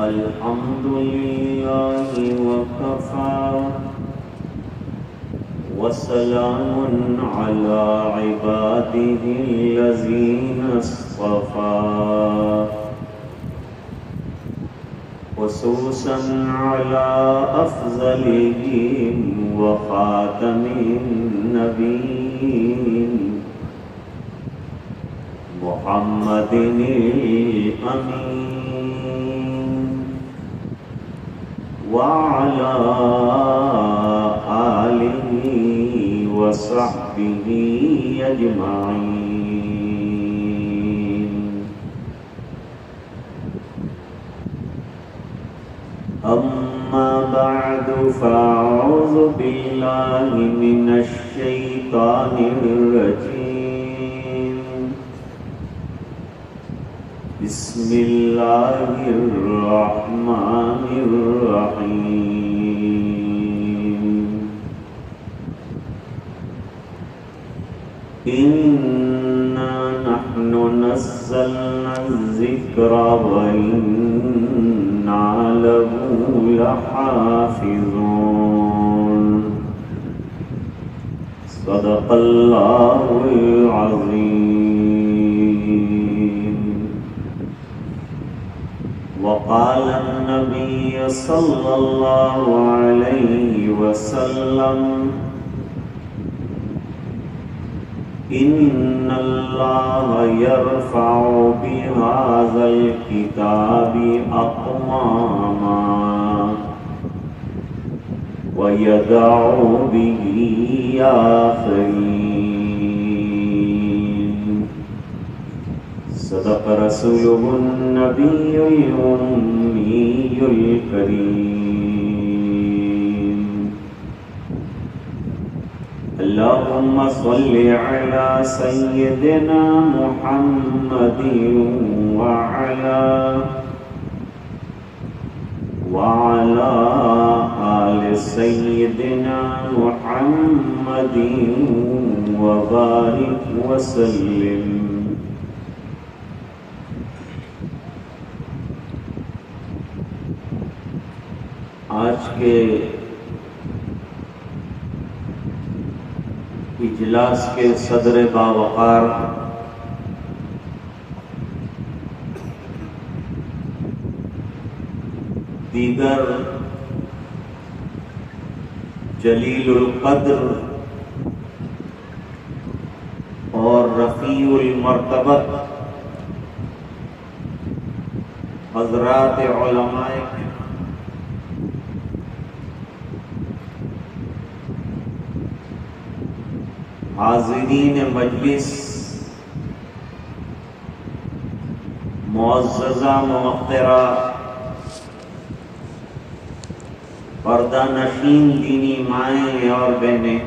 الحمد لله وكفى وسلام على عباده الذين اصطفى خصوصا على أفضلهم وخاتم النبيين محمد الأمين وعلى آله وصحبه أجمعين. أما بعد فأعوذ بالله من الشيطان الرجيم. بسم الله الرحمن الرحيم. إنا نحن نزلنا الذكر وإنا له لحافظون. صدق الله العظيم. وقال النبي صلى الله عليه وسلم: إن الله يرفع بهذا الكتاب أقواما ويدع به آخرين. صدق رسوله النبي الأمي الكريم. اللهم صل على سيدنا محمد وعلى آل سيدنا محمد وبارك وسلم. آج کے اجلاس کے صدر باوقار دیگر جلیل القدر اور رفیع المرتبت حضرات علماء حاضرین مجلس، معززہ موقرہ پردہ نشین دینی مائیں اور بہنیں،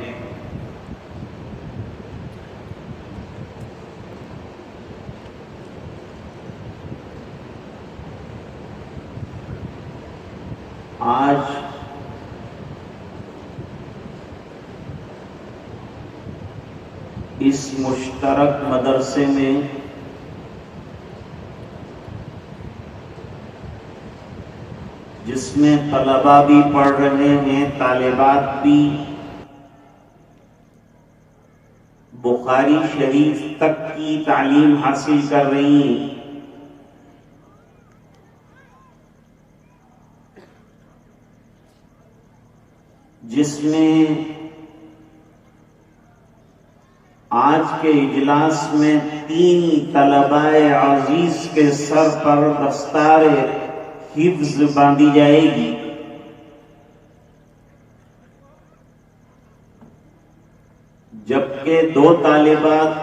آج اس مشترک مدرسے میں جس میں طلباء بھی پڑھ رہے ہیں، طالبات بھی بخاری شریف تک کی تعلیم حاصل کر رہی ہیں، جس میں آج کے اجلاس میں 3 طلباء عزیز کے سر پر دستار حفظ باندھی جائے گی. جبکہ 2 طالبات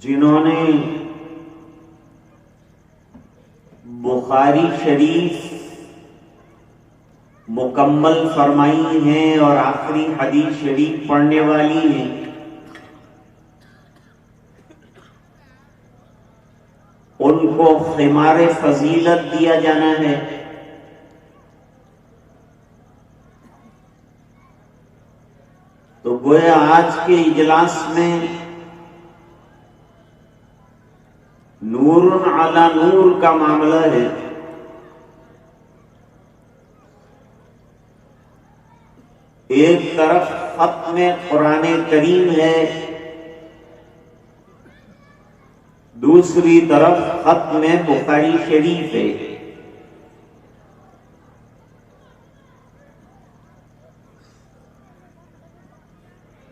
جنہوں نے بخاری شریف مکمل فرمائی ہیں اور آخری حدیث شریف پڑھنے والی ہیں، ان کو خمار فضیلت دیا جانا ہے. تو گویا آج کے اجلاس میں نور علی نور کا معاملہ ہے. ایک طرف ختم قرآن کریم ہے، دوسری طرف ختم بخاری شریف ہے.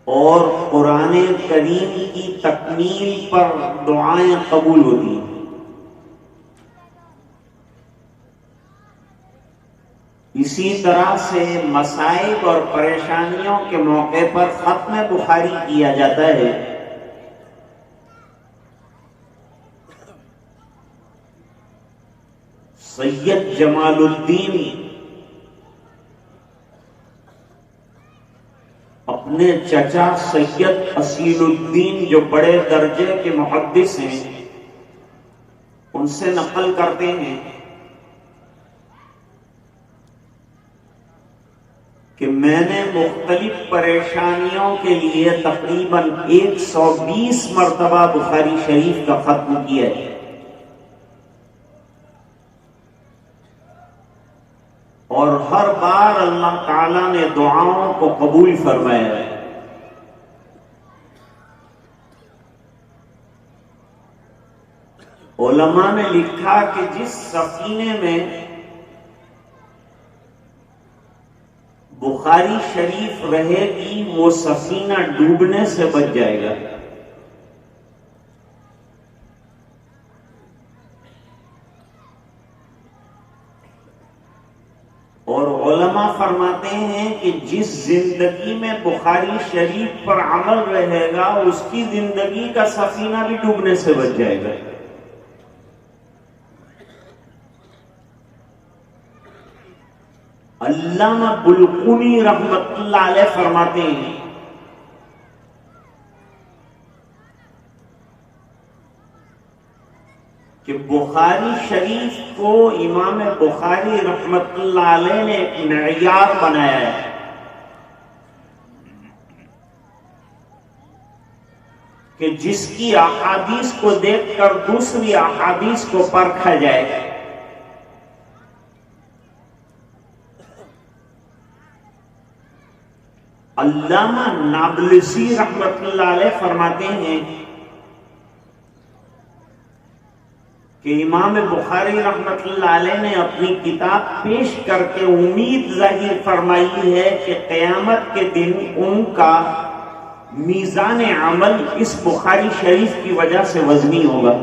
اور قرآن کریم کی تکمیل پر دعائیں قبول ہوتی ہیں. اسی طرح سے مصائب اور پریشانیوں کے موقع پر ختم بخاری کیا جاتا ہے. سید جمال الدین اپنے چچا سید اصیل الدین جو بڑے درجے کے محدث ہیں ان سے نقل کرتے ہیں کہ میں نے مختلف پریشانیوں کے لیے تقریباً 120 مرتبہ بخاری شریف کا ختم کیا ہے. اور ہر بار اللہ تعالیٰ نے دعاؤں کو قبول فرمایا ہے. علماء نے لکھا کہ جس سفینے میں بخاری شریف رہے گی وہ سفینہ ڈوبنے سے بچ جائے گا. اور علماء فرماتے ہیں کہ جس زندگی میں بخاری شریف پر عمل رہے گا اس کی زندگی کا سفینہ بھی ڈوبنے سے بچ جائے گا. علامہ بلخونی رحمت اللہ علیہ فرماتے ہیں کہ بخاری شریف کو امام بخاری رحمت اللہ علیہ نے ایک معیار بنایا ہے کہ جس کی احادیث کو دیکھ کر دوسری احادیث کو پرکھا جائے. علامہ نابلسی رحمت اللہ علیہ فرماتے ہیں کہ امام بخاری رحمت اللہ علیہ نے اپنی کتاب پیش کر کے امید ظاہر فرمائی ہے کہ قیامت کے دن ان کا میزان عمل اس بخاری شریف کی وجہ سے وزنی ہوگا.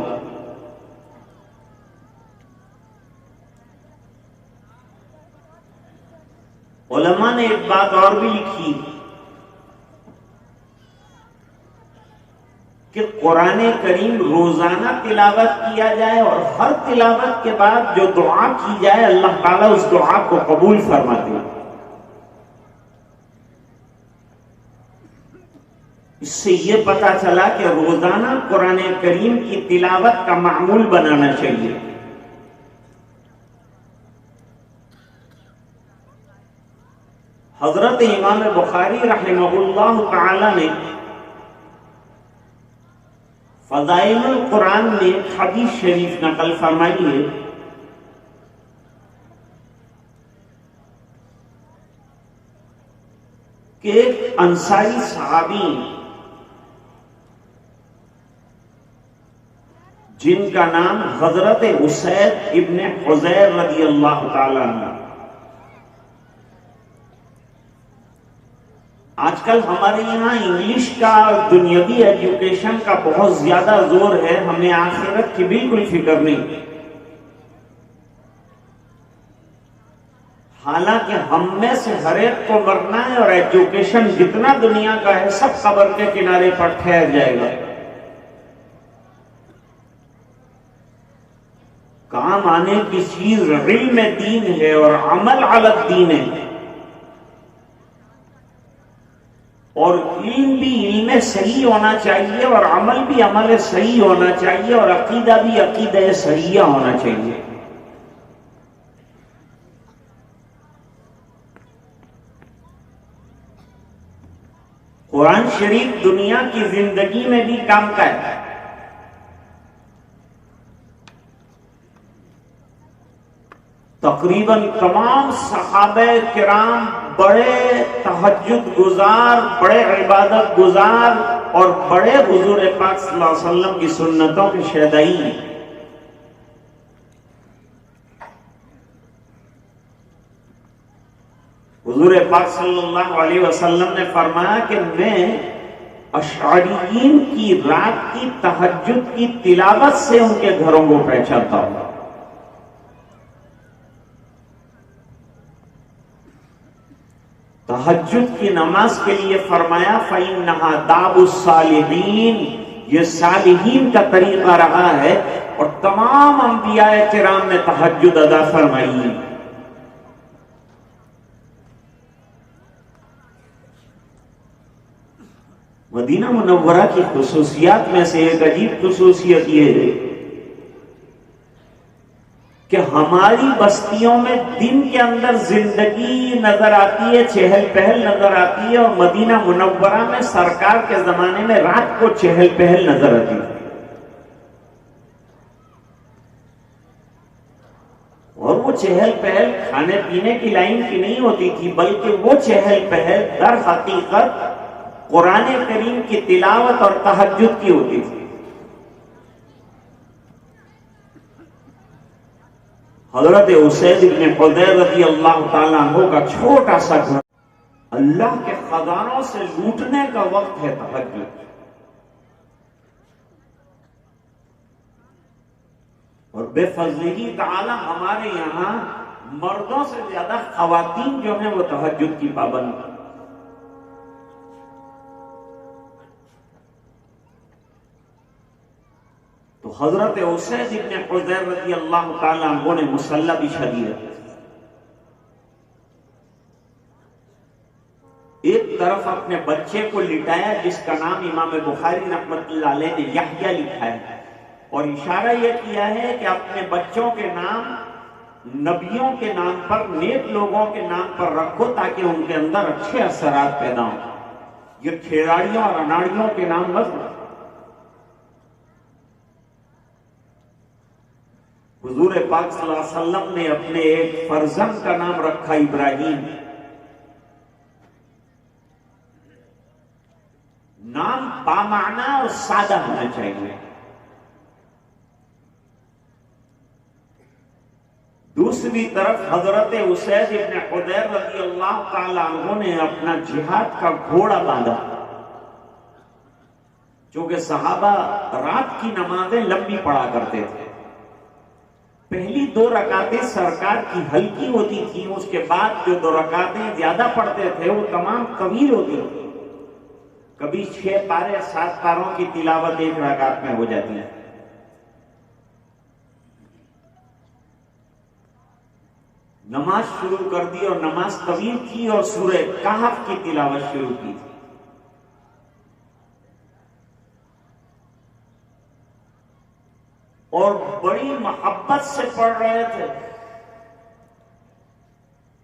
علماء نے ایک بات اور بھی لکھی کہ قرآن کریم روزانہ تلاوت کیا جائے اور ہر تلاوت کے بعد جو دعا کی جائے اللہ تعالیٰ اس دعا کو قبول فرماتے ہیں. اس سے یہ پتا چلا کہ روزانہ قرآن کریم کی تلاوت کا معمول بنانا چاہیے. حضرت امام بخاری رحمہ اللہ تعالی نے فضائل القرآن میں حدیث شریف نقل فرمائی ہے کہ ایک انصاری صحابی جن کا نام حضرت اسید ابن حضیر رضی اللہ تعالی عنہ. آج کل ہمارے یہاں انگلش کا دنیاوی ایجوکیشن کا بہت زیادہ زور ہے، ہمیں آخرت کی بالکل فکر نہیں. حالانکہ ہم میں سے ہر ایک کو مرنا ہے اور ایجوکیشن جتنا دنیا کا ہے سب قبر کے کنارے پر ٹھہر جائے گا. کام آنے کی چیز علم دین ہے اور عمل علی الدین ہے. اور علم بھی علم صحیح ہونا چاہیے اور عمل بھی عمل صحیح ہونا چاہیے اور عقیدہ بھی عقیدہ صحیح ہونا چاہیے. قرآن شریف دنیا کی زندگی میں بھی کام کا ہے. تقریباً تمام صحابہ کرام بڑے تہجد گزار، بڑے عبادت گزار اور بڑے حضور پاک صلی اللہ علیہ وسلم کی سنتوں کے شیدائی ہیں۔ حضور پاک صلی اللہ علیہ وسلم نے فرمایا کہ میں اشعریین کی رات کی تہجد کی تلاوت سے ان کے گھروں کو پہچانتا ہوں۔ تہجد کی نماز کے لیے فرمایا فَإِنَّهَا دَابُ الصَّالِحِينَ، یہ صالحین کا طریقہ رہا ہے اور تمام انبیاء کرام نے تہجد ادا فرمائی۔ مدینہ منورہ کی خصوصیات میں سے ایک عجیب خصوصیت یہ ہے کہ ہماری بستیوں میں دن کے اندر زندگی نظر آتی ہے، چہل پہل نظر آتی ہے، اور مدینہ منورہ میں سرکار کے زمانے میں رات کو چہل پہل نظر آتی ہے۔ اور وہ چہل پہل کھانے پینے کی لائن کی نہیں ہوتی تھی، بلکہ وہ چہل پہل در حقیقت قرآن کریم کی تلاوت اور تہجد کی ہوتی تھی۔ حضرت اسید بن حضیر رضی اللہ تعالیٰ عنہ کا چھوٹا سا گھر، اللہ کے خزانوں سے لوٹنے کا وقت ہے تہجد، اور بے فضلہ تعالیٰ ہمارے یہاں مردوں سے زیادہ خواتین جو ہیں وہ تہجد کی پابند ہیں۔ تو حضرت اسید بن حضیر رضی اللہ تعالیٰ عنہ نے مصلی بچھا دیا۔ ایک طرف اپنے بچے کو لٹایا جس کا نام امام بخاری رحمۃ اللہ علیہ نے یحییٰ لکھا ہے، اور اشارہ یہ کیا ہے کہ اپنے بچوں کے نام نبیوں کے نام پر، نیک لوگوں کے نام پر رکھو تاکہ ان کے اندر اچھے اثرات پیدا ہوں۔ یہ کھلاڑیوں اور اناڑیوں کے نام مت رکھو۔ حضور پاک صلی اللہ علیہ وسلم نے اپنے ایک فرزند کا نام رکھا ابراہیم۔ نام بامعنی اور سادہ ہونا چاہیے۔ دوسری طرف حضرت اسید بن حضیر رضی اللہ تعالی عنہ نے اپنا جہاد کا گھوڑا باندھا، چونکہ صحابہ رات کی نمازیں لمبی پڑھا کرتے تھے۔ پہلی 2 رکعتیں سرکار کی ہلکی ہوتی تھی، اس کے بعد جو 2 رکعتیں زیادہ پڑھتے تھے وہ تمام طویل ہوتی تھی۔ کبھی 6 پارے 7 پاروں کی تلاوت ایک رکعت میں ہو جاتی ہے۔ نماز شروع کر دی اور نماز طویل کی اور سورہ کہف کی تلاوت شروع کی تھی۔ اور بڑی محبت سے پڑھ رہے تھے۔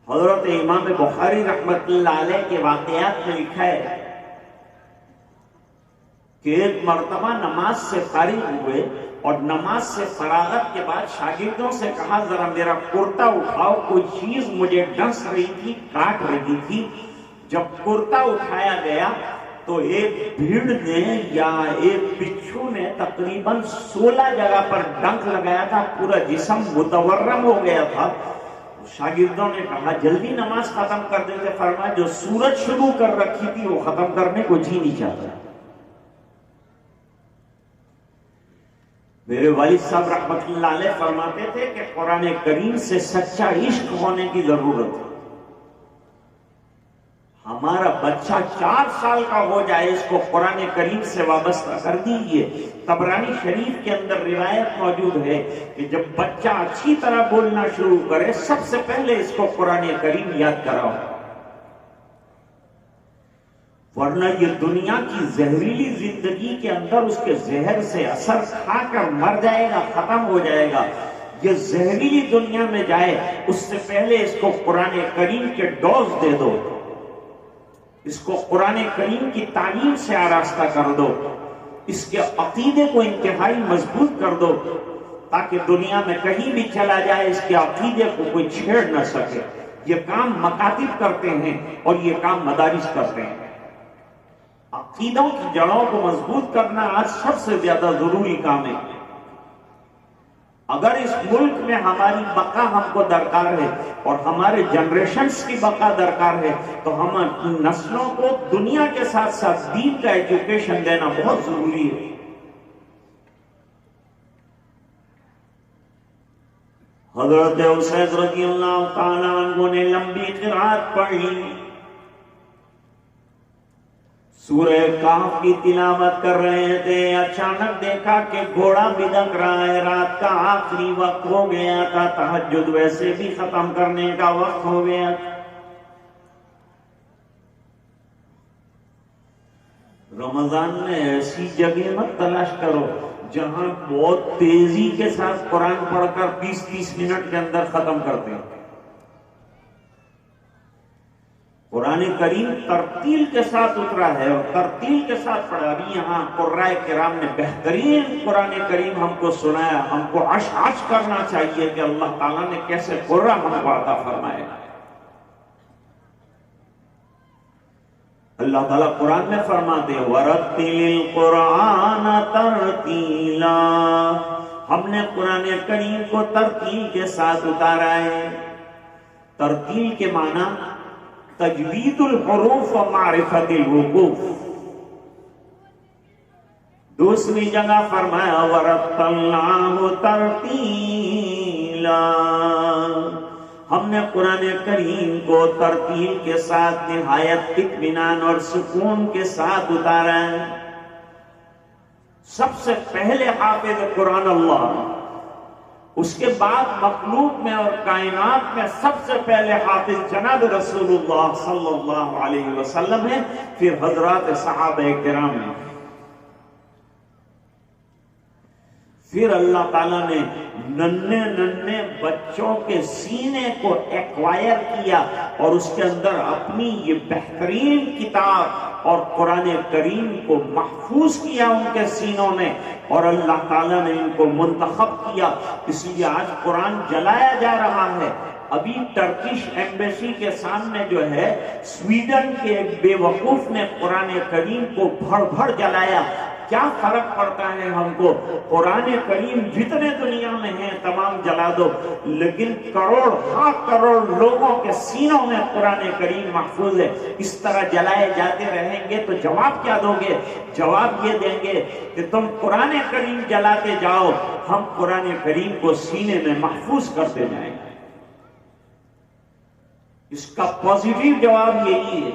حضرت امام بخاری رحمت اللہ علیہ کے واقعات میں لکھا ہے کہ ایک مرتبہ نماز سے فارغ ہوئے اور نماز سے فراغت کے بعد شاگردوں سے کہا ذرا میرا کرتا اٹھاؤ، کوئی چیز مجھے ڈس رہی تھی، کاٹ رہی تھی۔ جب کرتا اٹھایا گیا تو ایک بھیڑ نے یا ایک بچھو نے تقریباً 16 جگہ پر ڈنک لگایا تھا، پورا جسم متورم ہو گیا تھا۔ شاگردوں نے کہا جلدی نماز ختم کر دیتے، فرمایا جو سورج شروع کر رکھی تھی وہ ختم کرنے کو جی نہیں چاہتا۔ میرے والد صاحب رحمت اللہ علیہ فرماتے تھے کہ قرآن کریم سے سچا عشق ہونے کی ضرورت ہے۔ ہمارا بچہ 4 سال کا ہو جائے اس کو قرآن کریم سے وابستہ کر دیجئے۔ طبرانی شریف کے اندر روایت موجود ہے کہ جب بچہ اچھی طرح بولنا شروع کرے سب سے پہلے اس کو قرآن کریم یاد کراؤ، ورنہ یہ دنیا کی زہریلی زندگی کے اندر اس کے زہر سے اثر کھا کر مر جائے گا، ختم ہو جائے گا۔ یہ زہریلی دنیا میں جائے اس سے پہلے اس کو قرآن کریم کے ڈوز دے دو، اس کو قرآن کریم کی تعلیم سے آراستہ کر دو، اس کے عقیدے کو انتہائی مضبوط کر دو، تاکہ دنیا میں کہیں بھی چلا جائے اس کے عقیدے کو کوئی چھیڑ نہ سکے. یہ کام مکاتب کرتے ہیں اور یہ کام مدارس کرتے ہیں. عقیدوں کی جڑوں کو مضبوط کرنا آج سب سے زیادہ ضروری کام ہے. اگر اس ملک میں ہماری بقا ہم کو درکار ہے اور ہمارے جنریشنز کی بقا درکار ہے تو ہم نسلوں کو دنیا کے ساتھ ساتھ دین کا ایجوکیشن دینا بہت ضروری ہے. حضرت اسید رضی اللہ تعالیٰ عنہ نے لمبی قرات پڑھی، سورہ کہف کی تلاوت کر رہے تھے. اچانک دیکھا کہ گھوڑا بھدک رہا ہے. رات کا آخری وقت ہو گیا تھا، تہجد ویسے بھی ختم کرنے کا وقت ہو گیا. رمضان میں ایسی جگہ مت تلاش کرو جہاں بہت تیزی کے ساتھ قرآن پڑھ کر 20-30 منٹ کے اندر ختم کرتے ہیں. قرآن کریم ترتیل کے ساتھ اترا ہے اور ترتیل کے ساتھ پڑھا. ابھی یہاں قرائے کرام نے بہترین قرآن کریم ہم کو سنایا. ہم کو عش کرنا چاہیے کہ اللہ تعالیٰ نے کیسے قرآن ہم کو عطا فرمایا. اللہ تعالیٰ قرآن میں فرماتے ہیں وَرَتِّلِ الْقُرْآنَ تَرْتِيلًا. ہم نے قرآن کریم کو ترتیل کے ساتھ اتارا ہے. ترتیل کے معنی تجوید الحروف و معرفت الوقوف. دوسری جگہ فرمایا وَرَتَّلْنَاهُ تَرْتِيلًا. ہم نے قرآن کریم کو ترتیل کے ساتھ نہایت اطمینان اور سکون کے ساتھ اتارا ہے. سب سے پہلے حافظ قرآن اللہ، اس کے بعد مخلوق میں اور کائنات میں سب سے پہلے حافظ جناب رسول اللہ صلی اللہ علیہ وسلم ہے، پھر حضرات صحابہ کرام ہیں. پھر اللہ تعالیٰ نے ننھے بچوں کے سینے کو ایکوائر کیا اور اس کے اندر اپنی یہ بہترین کتاب اور قرآن کریم کو محفوظ کیا ان کے سینوں میں، اور اللہ تعالیٰ نے ان کو منتخب کیا. اس لیے آج قرآن جلایا جا رہا ہے. ابھی ٹرکش ایمبیسی کے سامنے جو ہے سویڈن کے ایک بے وقوف نے قرآن کریم کو بھڑ جلایا. کیا فرق پڑتا ہے ہم کو؟ قرآن کریم جتنے دنیا میں ہیں تمام جلا دو، لیکن کروڑ لوگوں کے سینوں میں قرآن کریم محفوظ ہے. اس طرح جلائے جاتے رہیں گے تو جواب کیا دو گے؟ جواب یہ دیں گے کہ تم قرآن کریم جلاتے جاؤ، ہم قرآن کریم کو سینے میں محفوظ کرتے جائیں گے. اس کا پازیٹیو جواب یہی ہے.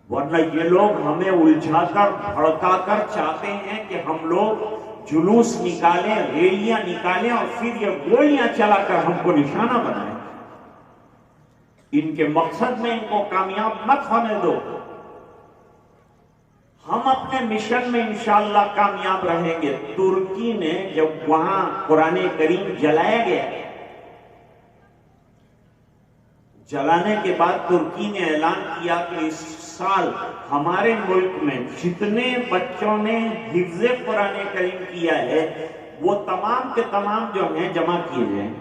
ورنہ یہ لوگ ہمیں الجھا کر بھڑکا کر چاہتے ہیں کہ ہم لوگ جلوس نکالیں، ریلیاں نکالیں اور پھر یہ گولیاں چلا کر ہم کو نشانہ بنائیں. ان کے مقصد میں ان کو کامیاب مت ہونے دو. ہم اپنے مشن میں انشاءاللہ کامیاب رہیں گے. ترکی نے جب وہاں قرآن کریم جلایا گیا، جلانے کے بعد ترکی نے اعلان کیا کہ اس سال ہمارے ملک میں جتنے بچوں نے حفظ قرآن کریم کیا ہے وہ تمام کے تمام جو ہیں جمع کیے جائیں.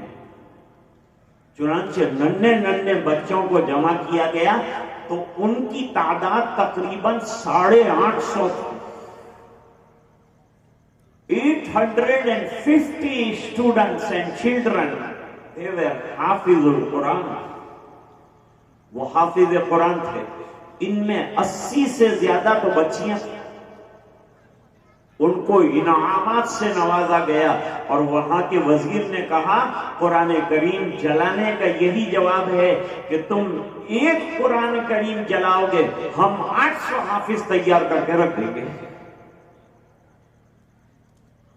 چنانچہ ننھے بچوں کو جمع کیا گیا تو ان کی تعداد تقریباً 850 تھی. 850 students and children, they were حافظ القرآن. وہ حافظ قرآن تھے. ان میں 80 سے زیادہ تو بچیاں تھیں. ان کو انعامات سے نوازا گیا اور وہاں کے وزیر نے کہا قرآن کریم جلانے کا یہی جواب ہے کہ تم ایک قرآن کریم جلاؤ گے، ہم 800 حافظ تیار کر کے رکھ دیں گے.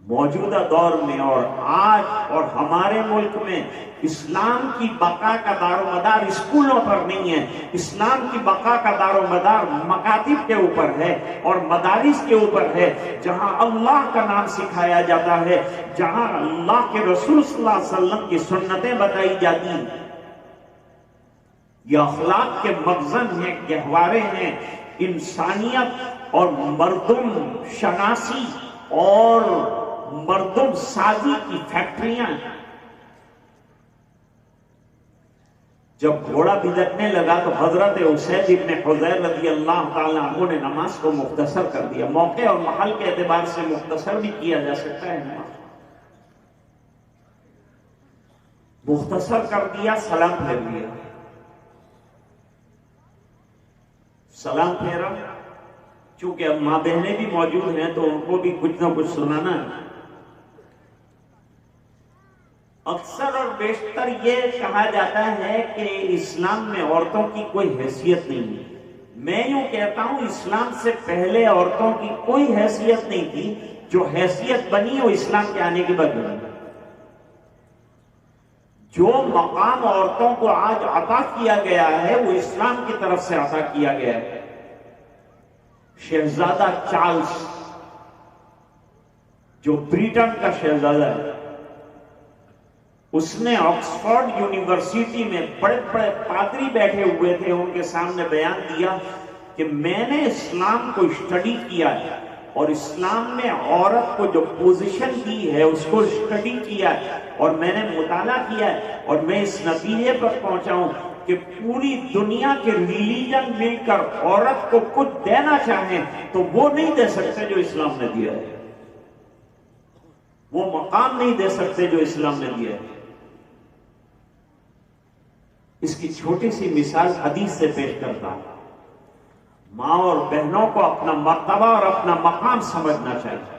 موجودہ دور میں اور آج اور ہمارے ملک میں اسلام کی بقا کا دار و مدار اسکولوں پر نہیں ہے. اسلام کی بقا کا دار و مدار مکاتب کے اوپر ہے اور مدارس کے اوپر ہے، جہاں اللہ کا نام سکھایا جاتا ہے، جہاں اللہ کے رسول صلی اللہ علیہ وسلم کی سنتیں بتائی جاتی ہیں. یہ اخلاق کے مخزن ہیں، گہوارے ہیں. انسانیت اور مردم شناسی اور مردم سازی کی فیکٹریاں ہیں۔ جب گھوڑا بھدکنے لگا تو حضرت اسید ابن حضیر رضی اللہ تعالیٰ عنہ نے نماز کو مختصر کر دیا۔ موقع اور محل کے اعتبار سے مختصر بھی کیا جا سکتا ہے نماز، مختصر کر دیا، سلام پھیر لیا۔ سلام پھیرا، چونکہ اب ماں بہنیں بھی موجود ہیں تو ان کو بھی کچھ نہ کچھ سنانا ہے۔ اکثر اور بیشتر یہ کہا جاتا ہے کہ اسلام میں عورتوں کی کوئی حیثیت نہیں ہے۔ میں یوں کہتا ہوں اسلام سے پہلے عورتوں کی کوئی حیثیت نہیں تھی، جو حیثیت بنی وہ اسلام کے آنے کے بعد بنی۔ جو مقام عورتوں کو آج عطا کیا گیا ہے وہ اسلام کی طرف سے عطا کیا گیا ہے۔ شہزادہ چارلس جو بریٹن کا شہزادہ ہے، اس نے آکسفورڈ یونیورسٹی میں بڑے بڑے پادری بیٹھے ہوئے تھے، ان کے سامنے بیان دیا کہ میں نے اسلام کو اسٹڈی کیا ہے اور اسلام میں عورت کو جو پوزیشن دی ہے اس کو اسٹڈی کیا ہے اور میں نے مطالعہ کیا ہے، اور میں اس نتیجے پر پہنچا ہوں کہ پوری دنیا کے ریلیجن مل کر عورت کو کچھ دینا چاہیں تو وہ نہیں دے سکتے جو اسلام نے دیا ہے، وہ مقام نہیں دے سکتے جو اسلام نے دیا ہے۔ اس کی چھوٹی سی مثال حدیث سے پیش کرتا ہوں۔ ماں اور بہنوں کو اپنا مرتبہ اور اپنا مقام سمجھنا چاہیے۔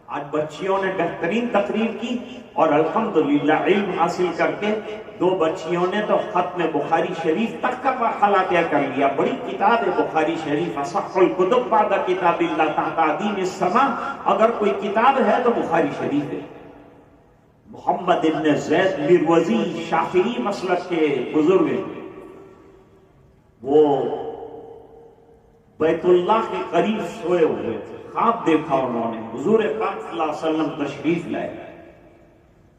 آج بچیوں نے بہترین تقریر کی اور الحمدللہ علم حاصل کر کے 2 بچیوں نے تو ختم بخاری شریف تک کا مرحلہ طے کر لیا۔ بڑی کتاب ہے بخاری شریف، اصح الکتب بعد کتاب اللہ تحت عدیم السماء، اگر کوئی کتاب ہے تو بخاری شریف ہے۔ محمد ابن زید مروزی شافعی مسلک کے بزرگ ہیں، وہ بیت اللہ کے قریب سوئے ہوئے تھے، خواب دیکھا انہوں نے، حضور پاک صلی اللہ علیہ وسلم تشریف لائے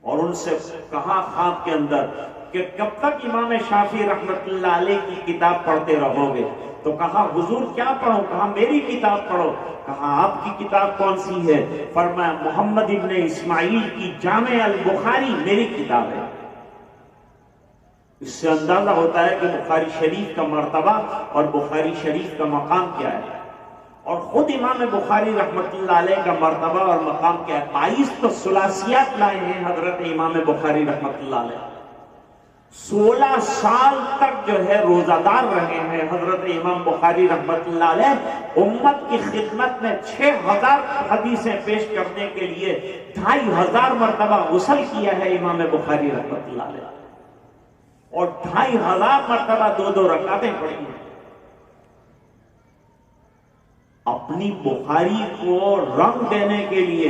اور ان سے کہا خواب کے اندر کہ کب تک امام شافعی رحمت اللہ علیہ کی کتاب پڑھتے رہو گے؟ تو کہا حضور کیا پڑھوں؟ کہا میری کتاب پڑھو۔ کہا آپ کی کتاب کون سی ہے؟ فرمایا محمد ابن اسماعیل کی جامع البخاری میری کتاب ہے۔ اس سے اندازہ ہوتا ہے کہ بخاری شریف کا مرتبہ اور بخاری شریف کا مقام کیا ہے، اور خود امام بخاری رحمت اللہ علیہ کا مرتبہ اور مقام کیا ہے۔ 22 تو ثلاثیات لائے ہیں حضرت امام بخاری رحمت اللہ علیہ، 16 سال تک جو ہے روزہ دار رہے ہیں حضرت امام بخاری رحمت اللہ علیہ۔ امت کی خدمت میں 6000 حدیثیں پیش کرنے کے لیے 2500 مرتبہ غسل کیا ہے امام بخاری رحمت اللہ علیہ، اور 2500 مرتبہ 2 رکعتیں پڑھی ہیں۔ اپنی بخاری کو رنگ دینے کے لیے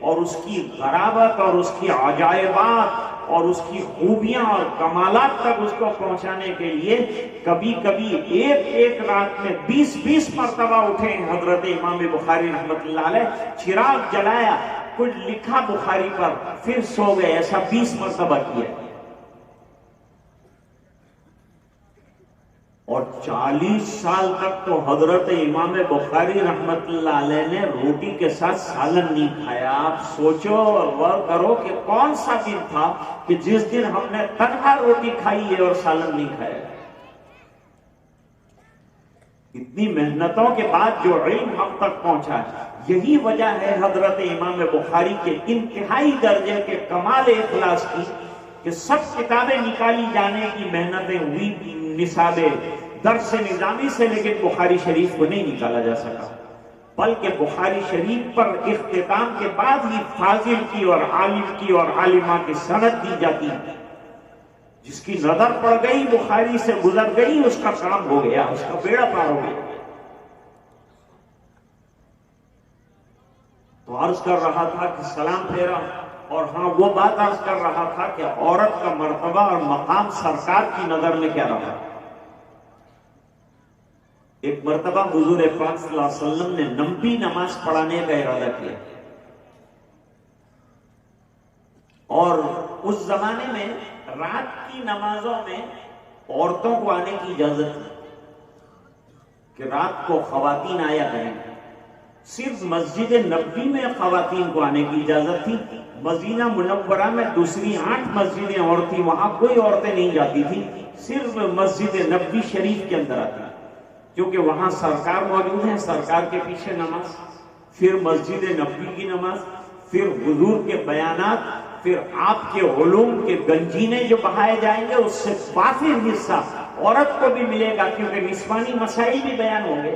اور اس کی غرابت اور اس کی عجائبات اور اس کی خوبیاں اور کمالات تک اس کو پہنچانے کے لیے کبھی کبھی ایک رات میں 20 مرتبہ اٹھے حضرت امام بخاری رحمت اللہ علیہ، چراغ جلایا، کچھ لکھا بخاری پر، پھر سو گئے، ایسا 20 مرتبہ کیا۔ اور 40 سال تک تو حضرت امام بخاری رحمت اللہ علیہ نے روٹی کے ساتھ سالن نہیں کھایا۔ آپ سوچو اور غور کرو کہ کون سا دن تھا کہ جس دن ہم نے تنہا روٹی کھائی ہے اور سالن نہیں کھایا۔ اتنی محنتوں کے بعد جو علم ہم تک پہنچا ہے، یہی وجہ ہے حضرت امام بخاری کے انتہائی درجے کے کمال اخلاص کی کہ سب کتابیں نکالی جانے کی محنتیں ہوئی نصاب درس نظامی سے، لیکن بخاری شریف کو نہیں نکالا جا سکا، بلکہ بخاری شریف پر اختتام کے بعد ہی فاضل کی اور عالم کی اور عالمہ کی سند دی جاتی ہے۔ جس کی نظر پڑ گئی بخاری سے گزر گئی، اس کا کام ہو گیا، اس کا بیڑا پار ہو گیا۔ تو عرض کر رہا تھا کہ سلام پھیرا، اور ہاں وہ بات عرض کر رہا تھا کہ عورت کا مرتبہ اور مقام سرکار کی نظر میں کیا رہا۔ ایک مرتبہ حضور پاک صلی اللہ علیہ وسلم نے نمبی نماز پڑھانے کا ارادہ کیا، اور اس زمانے میں رات کی نمازوں میں عورتوں کو آنے کی اجازت تھی کہ رات کو خواتین آیا کریں۔ صرف مسجد نبوی میں خواتین کو آنے کی اجازت تھی، مدینہ منورہ میں دوسری 8 مسجدیں اور تھی، وہاں کوئی عورتیں نہیں جاتی تھی، صرف مسجد نبوی شریف کے اندر آتی، کیونکہ وہاں سرکار موجود ہیں، سرکار کے پیچھے نماز، پھر مسجد نبوی کی نماز، پھر حضور کے بیانات، پھر آپ کے علوم کے گنجینے جو بہائے جائیں گے، اس سے کافی حصہ عورت کو بھی ملے گا، کیونکہ نسوانی مسائل بھی بیان ہوں گے۔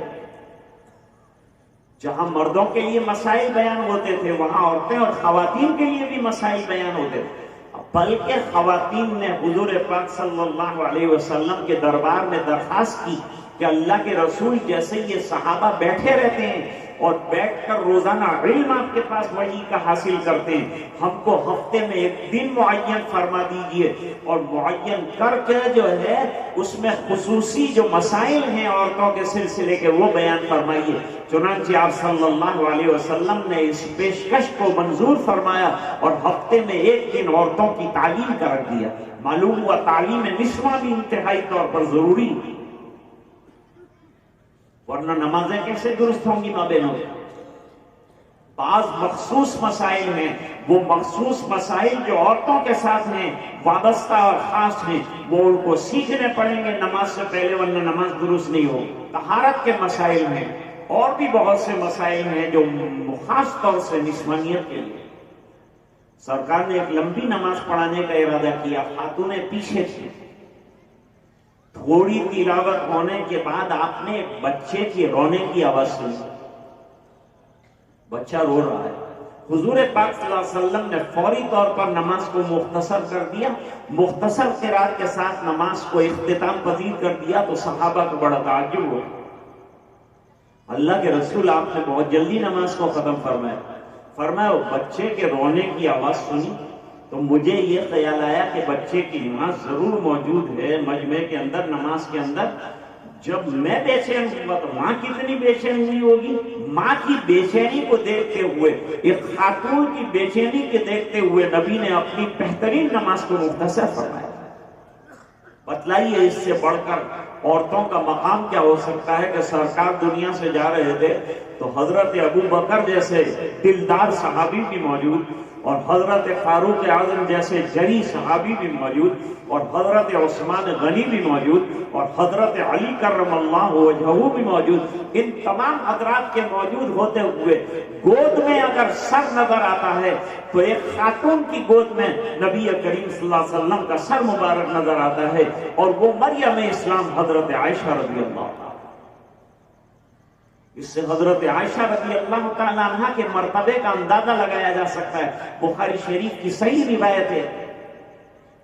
جہاں مردوں کے لیے مسائل بیان ہوتے تھے، وہاں عورتیں اور خواتین کے لیے بھی مسائل بیان ہوتے تھے، بلکہ خواتین نے حضور پاک صلی اللہ علیہ وسلم کے دربار میں درخواست کی کہ اللہ کے رسول، جیسے یہ صحابہ بیٹھے رہتے ہیں اور بیٹھ کر روزانہ علم آپ کے پاس وحی کا حاصل کرتے ہیں، ہم کو ہفتے میں ایک دن معین فرما دیجئے، اور معین کر کے جو ہے اس میں خصوصی جو مسائل ہیں عورتوں کے سلسلے کے وہ بیان فرمائیے۔ چنانچہ آپ صلی اللہ علیہ وسلم نے اس پیشکش کو منظور فرمایا اور ہفتے میں ایک دن عورتوں کی تعلیم کا رکھ دیا۔ معلوم ہوا تعلیم نسواں بھی انتہائی طور پر ضروری، ورنہ نمازیں کیسے درست ہوں گی ماں بہنوں؟ بعض مخصوص مسائل ہیں، وہ مخصوص مسائل جو عورتوں کے ساتھ ہیں، وابستہ اور خاص ہیں، وہ ان کو سیکھنے پڑیں گے نماز سے پہلے، ورنہ نماز درست نہیں ہوگی۔ طہارت کے مسائل ہیں، اور بھی بہت سے مسائل ہیں جو خاص طور سے نسوانیت کے لیے۔ سرکار نے ایک لمبی نماز پڑھانے کا ارادہ کیا، خاتونیں پیچھے تھیں، تھوڑی تلاوت ہونے کے بعد آپ نے ایک بچے کی رونے کی آواز سنی، بچہ رو رہا ہے۔ حضور پاک صلی اللہ علیہ وسلم نے فوری طور پر نماز کو مختصر کر دیا، مختصر قرات کے ساتھ نماز کو اختتام پذیر کر دیا، تو صحابہ کو بڑا تعجب ہوا۔ اللہ کے رسول، آپ نے بہت جلدی نماز کو ختم فرمایا وہ بچے کے رونے کی آواز سنی تو مجھے یہ خیال آیا کہ بچے کی نماز ضرور موجود ہے مجمع کے اندر، نماز کے اندر۔ جب میں بے چین ہوا تو ماں کتنی بے چین ہوئی ہوگی۔ ماں کی بے چینی کو دیکھتے ہوئے، ایک خاتون کی بے چینی کے دیکھتے ہوئے نبی نے اپنی بہترین نماز کو مختصر فرمایا۔ بتلائیے اس سے بڑھ کر عورتوں کا مقام کیا ہو سکتا ہے کہ سرکار دنیا سے جا رہے تھے تو حضرت ابو بکر جیسے دلدار صحابی بھی موجود، اور حضرت فاروق اعظم جیسے جری صحابی بھی موجود، اور حضرت عثمان غنی بھی موجود، اور حضرت علی کرم اللہ وجہہ بھی موجود۔ ان تمام حضرات کے موجود ہوتے ہوئے گود میں اگر سر نظر آتا ہے تو ایک خاتون کی گود میں نبی کریم صلی اللہ علیہ وسلم کا سر مبارک نظر آتا ہے، اور وہ مریم اسلام حضرت عائشہ رضی اللہ عنہ۔ اس سے حضرت عائشہ رضی اللہ تعالیٰ عنہ کے مرتبے کا اندازہ لگایا جا سکتا ہے۔ بخاری شریف کی صحیح روایت ہے،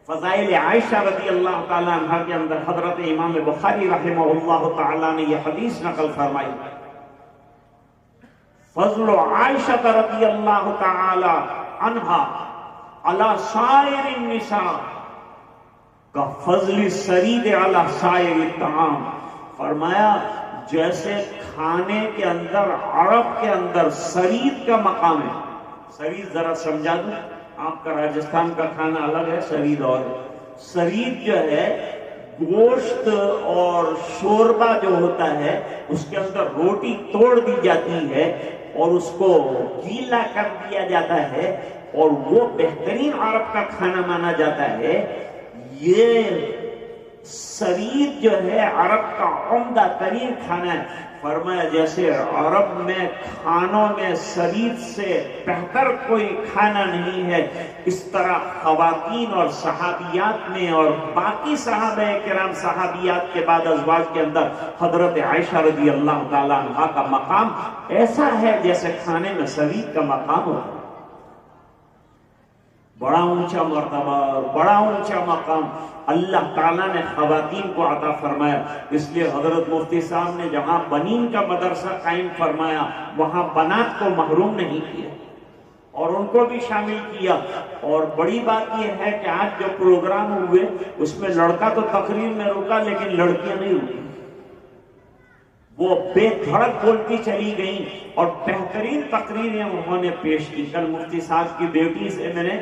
فضائل عائشہ رضی اللہ تعالیٰ عنہ کے اندر حضرت امام بخاری رحمہ اللہ تعالیٰ نے یہ حدیث نقل فرمائی، فضل عائشہ رضی اللہ تعالی عنہ علی سائر النساء کا فضل سرید علی سائر الطعام۔ فرمایا جیسے کھانے کے اندر، عرب کے اندر سرید کا مقام ہے۔ سرید ذرا سمجھا دوں، آپ کا راجستھان کا کھانا الگ ہے، سرید اور ہے۔ سرید جو ہے گوشت اور شوربہ جو ہوتا ہے اس کے اندر روٹی توڑ دی جاتی ہے اور اس کو گیلا کر دیا جاتا ہے، اور وہ بہترین عرب کا کھانا مانا جاتا ہے۔ یہ سرید جو ہے عرب کا عمدہ ترین کھانا ہے۔ فرمایا جیسے عرب میں کھانوں میں سرید سے بہتر کوئی کھانا نہیں ہے، اس طرح خواتین اور صحابیات میں اور باقی صحابہ کرام صحابیات کے بعد ازواج کے اندر حضرت عائشہ رضی اللہ تعالیٰ عنہ کا مقام ایسا ہے جیسے کھانے میں سرید کا مقام ہوتا ہے۔ بڑا اونچا مرتبہ اور بڑا اونچا مقام اللہ تعالیٰ نے خواتین کو عطا فرمایا۔ اس لیے حضرت مفتی صاحب نے جہاں بنین کا مدرسہ قائم فرمایا وہاں بنات کو محروم نہیں کیا اور ان کو بھی شامل کیا۔ اور بڑی بات یہ ہے کہ آج جو پروگرام ہوئے اس میں لڑکا تو تقریر میں رکا لیکن لڑکیاں نہیں رکی، وہ بے دھڑک بولتی چلی گئیں اور بہترین تقریریں انہوں نے پیش کی۔ کل مفتی صاحب کی بیٹی سے میں نے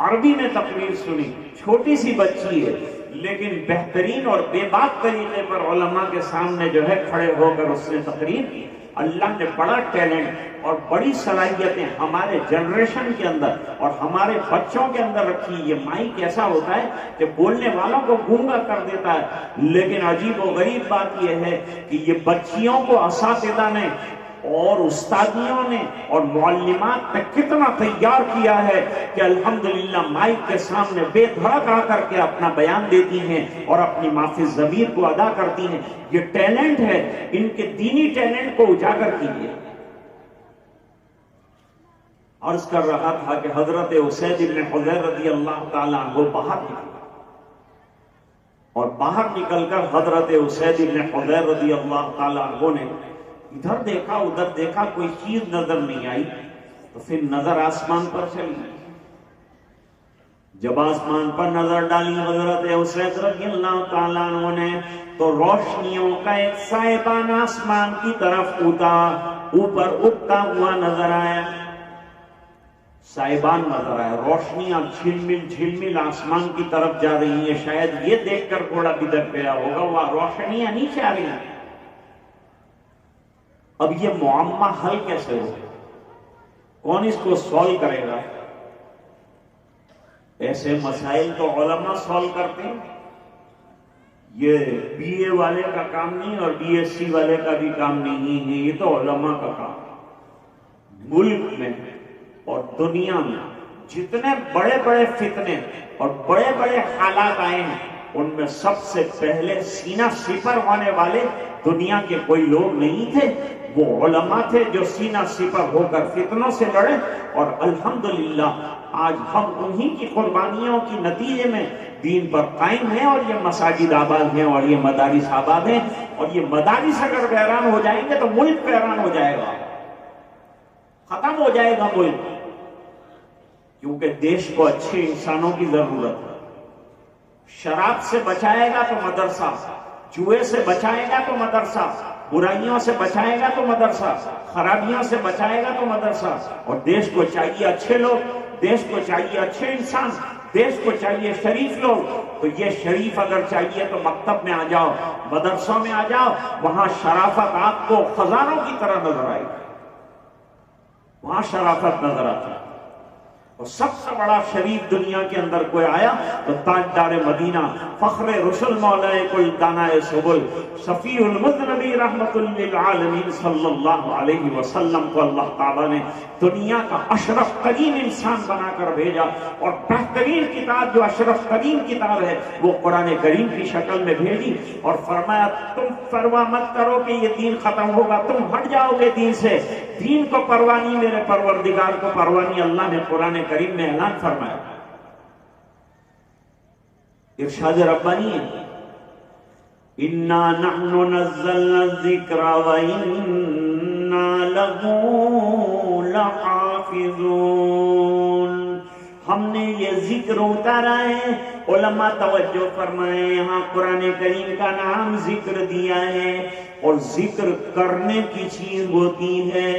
عربی میں تقریر سنی، چھوٹی سی بچی ہے لیکن بہترین اور بے باک طریقے پر علماء کے سامنے جو ہے کھڑے ہو کر اس نے تقریر کی۔ اللہ نے بڑا ٹیلنٹ اور بڑی صلاحیتیں ہمارے جنریشن کے اندر اور ہمارے بچوں کے اندر رکھی. یہ مائک ایسا ہوتا ہے کہ بولنے والوں کو گونگا کر دیتا ہے، لیکن عجیب و غریب بات یہ ہے کہ یہ بچیوں کو اساتذہ نے اور استادیوں نے اور معلمات نے کتنا تیار کیا ہے کہ الحمدللہ مائک کے سامنے بے دھڑک آ کر کے اپنا بیان دیتی ہیں اور اپنی مافی ضمیر کو ادا کرتی ہیں. یہ ٹیلنٹ ہے، ان کے دینی ٹیلنٹ کو اجاگر کیجیے. عرض کر رہا تھا کہ حضرت اسید بن حضیر رضی اللہ تعالیٰ عنہ باہر نکلے اور باہر نکل کر حضرت اسید بن حضیر رضی اللہ تعالیٰ عنہ نے ادھر دیکھا ادھر دیکھا، کوئی چیز نظر نہیں آئی، تو پھر نظر آسمان پر چلی. جب آسمان پر نظر ڈالی حضرت اسید رضی اللہ تعالیٰ عنہ نے تو روشنیوں کا ایک سائبان آسمان کی طرف اوپر اٹھتا ہوا نظر آیا. سائبان نظر آیا، روشنیاں جھلمل جھلمل آسمان کی طرف جا رہی ہیں. شاید یہ دیکھ کر گھوڑا بدک گیا ہوگا، وہ روشنیاں نیچے آ رہی ہیں. اب یہ معمہ حل کیسے ہو؟ کون اس کو سولو کرے گا؟ ایسے مسائل تو علماء سولو کرتے ہیں. یہ بی اے والے کا کام نہیں اور بی ایس سی والے کا بھی کام نہیں ہے، یہ تو علماء کا کام. ملک میں اور دنیا میں جتنے بڑے بڑے فتنے اور بڑے بڑے حالات آئے ہیں، ان میں سب سے پہلے سینہ سپر ہونے والے دنیا کے کوئی لوگ نہیں تھے، وہ علماء تھے جو سینہ سپر ہو کر فتنوں سے لڑے. اور الحمدللہ آج ہم انہی کی قربانیوں کی نتیجے میں دین پر قائم ہیں اور یہ مساجد آباد ہیں اور یہ مدارس آباد ہیں. اور یہ مدارس اگر ویران ہو جائیں گے تو ملک ویران ہو جائے گا، ختم ہو جائے گا ملک. کیونکہ دیش کو اچھے انسانوں کی ضرورت ہے. شراب سے بچائے گا تو مدرسہ، جوئے سے بچائے گا تو مدرسہ، برائیوں سے بچائے گا تو مدرسہ، خرابیوں سے بچائے گا تو مدرسہ. اور دیش کو چاہیے اچھے لوگ، دیش کو چاہیے اچھے انسان، دیش کو چاہیے شریف لوگ. تو یہ شریف اگر چاہیے تو مکتب میں آ جاؤ، مدرسوں میں آ جاؤ، وہاں شرافت آپ کو خزانوں کی طرح نظر آئے گی، وہاں شرافت نظر آتی ہے. اور سب سے بڑا شریف دنیا کے اندر کوئی آیا تو تاجدار مدینہ، فخر رسل مولا کل دانہ سبل، شفیع المذنبی رحمت للعالمین صلی اللہ علیہ وسلم کو اللہ تعالیٰ نے دنیا کا اشرف ترین انسان بنا کر بھیجا. اور بہترین کتاب جو اشرف ترین کتاب ہے وہ قرآن کریم کی شکل میں بھیجی اور فرمایا تم پرواہ مت کرو کہ یہ دین ختم ہوگا، تم ہٹ جاؤ گے دین سے. دین کو پرواہ نہیں، میرے پروردگار کو پرواہ نہیں. اللہ نے قرآن کریم میں اعلان فرمایا، ارشاد ربانی ہے، اِنَّا نَحْنُ نَزَّلْنَا الذِّكْرَ وَإِنَّا لَهُ لَحَافِظُونَ. ہم نے یہ ذکر اتارا ہے. علماء توجہ فرمائیں، یہاں قرآن کریم کا نام ذکر دیا ہے اور ذکر کرنے کی چیز ہوتی ہے،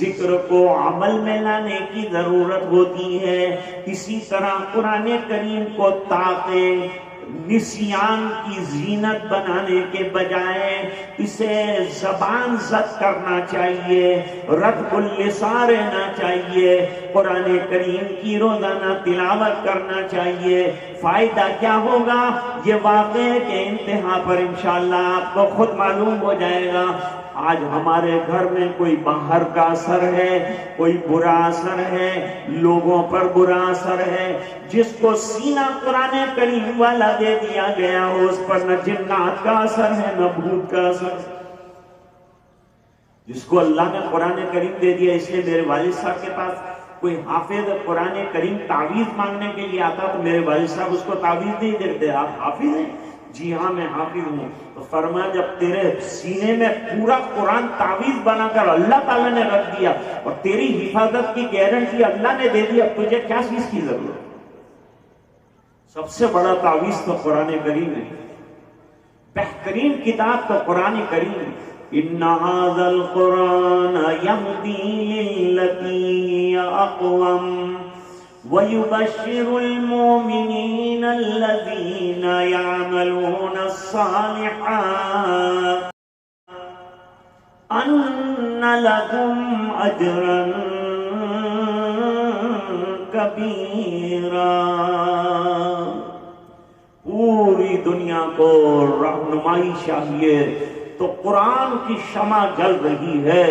ذکر کو عمل میں لانے کی ضرورت ہوتی ہے. اسی طرح قرآن کریم کو تاکہ نسیان کی زینت بنانے کے بجائے اسے زبان زد کرنا چاہیے، رطب اللسان رہنا چاہیے. قرآن کریم کی روزانہ تلاوت کرنا چاہیے. فائدہ کیا ہوگا؟ یہ واقعے کے انتہا پر انشاءاللہ آپ کو خود معلوم ہو جائے گا. آج ہمارے گھر میں کوئی باہر کا اثر ہے، کوئی برا اثر ہے، لوگوں پر برا اثر ہے. جس کو سینہ قرآن کریم والا دے دیا گیا ہو اس پر نہ جنات کا اثر ہے نہ بھوت کا اثر. جس کو اللہ نے قرآن کریم دے دیا، اس لیے میرے والد صاحب کے پاس کوئی حافظ قرآن کریم تعویذ مانگنے کے لیے آتا تو میرے والد صاحب اس کو تعویذ نہیں دیتے. آپ حافظ ہیں؟ جی ہاں میں حافظ ہوں. تو فرمایا جب تیرے سینے میں پورا قرآن تعویذ بنا کر اللہ تعالیٰ نے رکھ دیا اور تیری حفاظت کی گارنٹی اللہ نے دے دی، اب تجھے کیا چیز کی ضرورت؟ سب سے بڑا تعویذ تو قرآن کریم ہے، بہترین کتاب تو قرآن کریم ہے. ان هذا القرآن يهدي للتي هي اقوم وَيُبَشِّرُ الْمُؤْمِنِينَ الَّذِينَ يَعْمَلُونَ الصَّالِحَاتِ ان لکم اجرا کبیرا، پوری دنیا کو رہنمائی چاہیے تو قرآن کی شمع جل رہی ہے،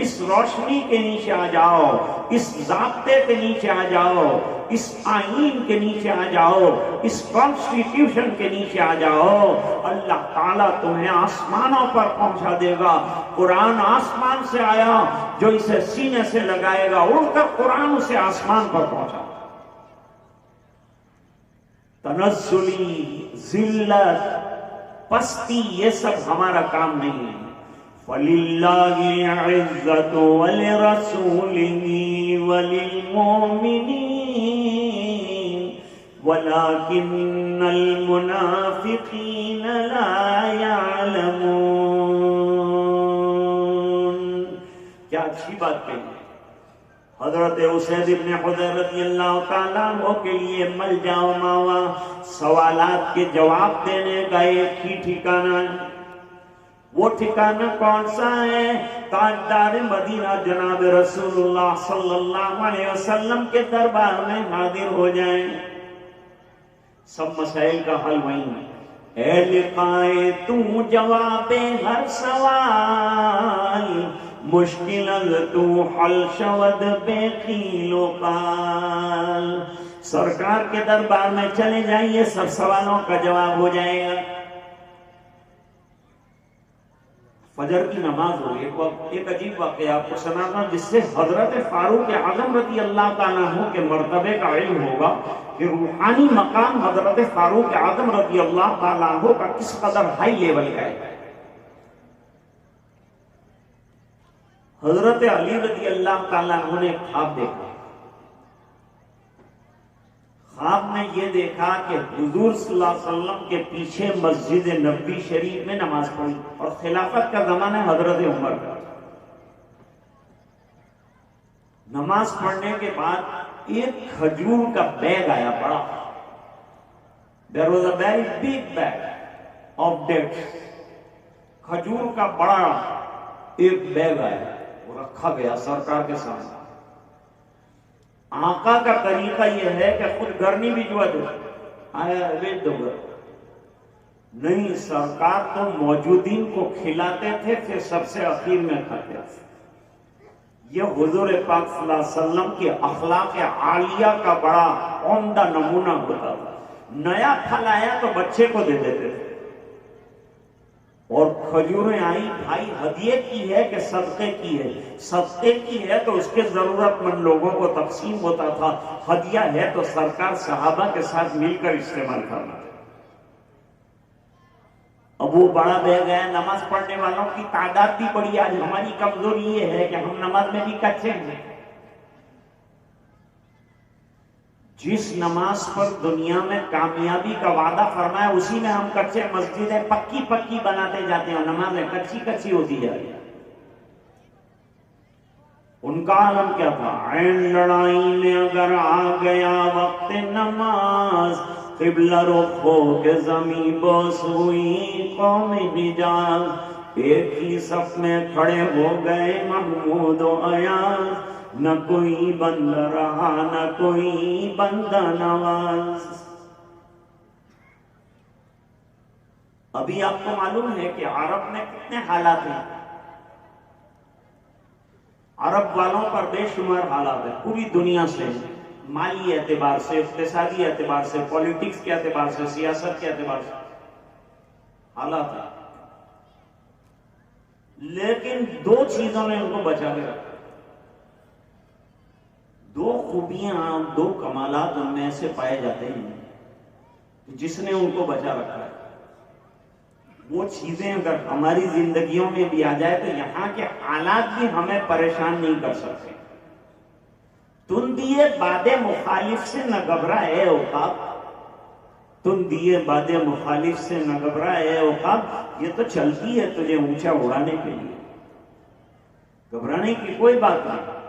اس روشنی کے نیچے آ جاؤ، اس ضابطے کے نیچے آ جاؤ، اس آئین کے نیچے آ جاؤ، اس کانسٹیٹیوشن کے نیچے آ جاؤ، اللہ تعالیٰ تمہیں آسمانوں پر پہنچا دے گا۔ قرآن آسمان سے آیا، جو اسے سینے سے لگائے گا اڑ کر قرآن اسے آسمان پر پہنچا۔ تنزلی، ذلت، پستی، یہ سب ہمارا کام نہیں ہے۔ وَلِلَّهِ الْعِزَّةُ وَلِرَسُولِهِ وَلِلْمُؤْمِنِينَ وَلَكِنَّ الْمُنَافِقِينَ لَا يَعْلَمُونَ۔ کیا اچھی بات کہی۔ حضرت اسید بن حضیر رضی اللہ تعالیٰ عنہ کے لیے ملجا و ماوا، سوالات کے جواب دینے کا ایک ہی ٹھکانہ ہے۔ وہ ٹھکانہ کون سا ہے؟ تاجدار مدینہ جناب رسول اللہ صلی اللہ علیہ وسلم کے دربار میں حاضر ہو جائیں، سب مسائل کا حل وہیں ہے۔ اے لقائے تو جواب ہر سوال، مشکل تو حل شود بے قیل و قال۔ سرکار کے دربار میں چلے جائیے، سب سوالوں کا جواب ہو جائے گا۔ فجر کی نماز ہو، ایک عجیب واقعہ آپ کو سناتا ہوں جس سے حضرت فاروق اعظم رضی اللہ تعالیٰ عنہ کے مرتبے کا علم ہوگا کہ روحانی مقام حضرت فاروق اعظم رضی اللہ تعالیٰ عنہ کا کس قدر ہائی لیول کا ہے۔ حضرت علی رضی اللہ تعالیٰ عنہ نے خواب دیکھا۔ خواب میں یہ دیکھا کہ حضور صلی اللہ علیہ وسلم کے پیچھے مسجد نبوی شریف میں نماز پڑھی، اور خلافت کا زمانہ حضرت عمر کا۔ نماز پڑھنے کے بعد ایک کھجور کا بیگ آیا بڑا۔ There was a very big bag of dates۔ کھجور کا بڑا ایک بیگ آیا، وہ رکھا گیا سرکار کے سامنے۔ آقا کا طریقہ یہ ہے کہ خود گرنی بھی جو آیا ویچ دو گا نہیں، سرکار تو موجودین کو کھلاتے تھے، پھر سب سے اخیر میں کھاتے تھے۔ یہ حضور پاک صلی اللہ علیہ وسلم کے اخلاق عالیہ کا بڑا عمدہ نمونہ ہوتا تھا۔ نیا پھل آیا تو بچے کو دے دیتے تھے، اور کھجوریں آئی بھائی ہدیے کی ہے کہ صدقے کی ہے؟ صدقے کی ہے تو اس کے ضرورت مند لوگوں کو تقسیم ہوتا تھا، ہدیہ ہے تو سرکار صحابہ کے ساتھ مل کر استعمال کرنا تھا۔ اب وہ بڑا بیگ ہے، نماز پڑھنے والوں کی تعداد بھی بڑی۔ آج ہماری کمزوری یہ ہے کہ ہم نماز میں بھی کچے ہیں۔ جس نماز پر دنیا میں کامیابی کا وعدہ فرمایا اسی میں ہم کچے، مسجدیں پکی پکی بناتے جاتے ہیں، نمازیں کچی کچی ہوتی جا رہی ہیں۔ ان کا عالم کیا تھا؟ عین لڑائی میں اگر آ گیا وقت نماز، قبلہ رخ ہو کے زمین بوس ہوئی قوم حجاز، ایک ہی صف میں کھڑے ہو گئے محمود و ایاز، نہ کوئی بندہ رہا نہ کوئی بندہ نواز۔ ابھی آپ کو معلوم ہے کہ عرب میں کتنے حالات ہیں، عرب والوں پر بے شمار حالات ہیں، پوری دنیا سے، مالی اعتبار سے، اقتصادی اعتبار سے، پولیٹکس کے اعتبار سے، سیاست کے اعتبار سے حالات ہیں، لیکن دو چیزوں نے ان کو بچا کے رکھا۔ دو خوبیاں، دو کمالات ان میں ایسے پائے جاتے ہیں جس نے ان کو بچا رکھا ہے۔ وہ چیزیں اگر ہماری زندگیوں میں بھی آ جائے تو یہاں کے حالات بھی ہمیں پریشان نہیں کر سکتے۔ تم دیے باد مخالف سے نہ گھبرائے عقاب، تم دیے باد مخالف سے نہ گھبرائے عقاب، یہ تو چلتی ہے تجھے اونچا اڑانے کے لیے، گھبرانے کی کوئی بات نہیں،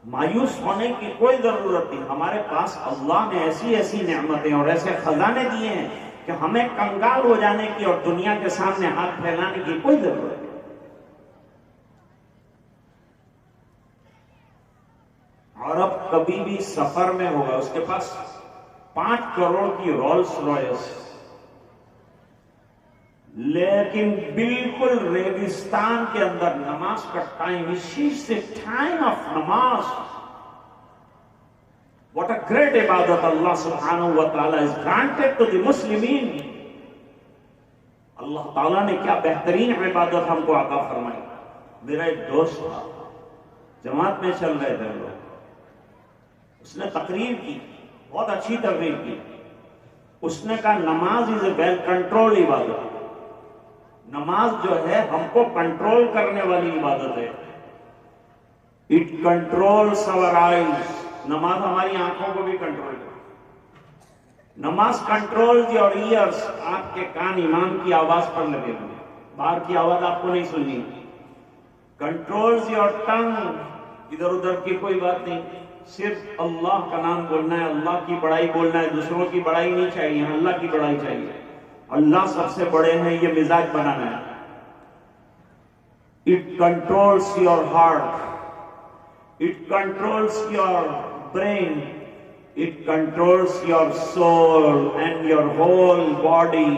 مایوس ہونے کی کوئی ضرورت نہیں۔ ہمارے پاس اللہ نے ایسی ایسی نعمتیں اور ایسے خزانے دیے ہیں کہ ہمیں کنگال ہو جانے کی اور دنیا کے سامنے ہاتھ پھیلانے کی کوئی ضرورت نہیں۔ اور اب کبھی بھی سفر میں ہوگا، اس کے پاس 5 کروڑ کی رولس رائس، لیکن بالکل ریگستان کے اندر نماز کا ٹائم، ٹائم آف نماز. What a great ibadat Allah subhanahu wa ta'ala is granted to the Muslimin. اللہ تعالیٰ نے کیا بہترین عبادت ہم کو عطا فرمائی. میرا ایک دوست تھا، جماعت میں چل رہے تھے لوگ، اس نے تقریر کی، بہت اچھی تقریر کی. اس نے کہا نماز از اے ویل کنٹرول عبادت. نماز جو ہے ہم کو کنٹرول کرنے والی عبادت ہے. It controls our eyes. نماز ہماری آنکھوں کو بھی کنٹرول کرے. نماز کنٹرولز یور ایئرز. آپ کے کان امام کی آواز پر لگے ہوئے، باہر کی آواز آپ کو نہیں سننی. Controls your tongue. ادھر ادھر کی کوئی بات نہیں، صرف اللہ کا نام بولنا ہے، اللہ کی بڑائی بولنا ہے. دوسروں کی بڑائی نہیں چاہیے، اللہ کی بڑائی چاہیے. اللہ سب سے بڑے ہیں، یہ مزاج بنانا ہے. It controls your heart. It controls your brain, it controls your soul and your whole body.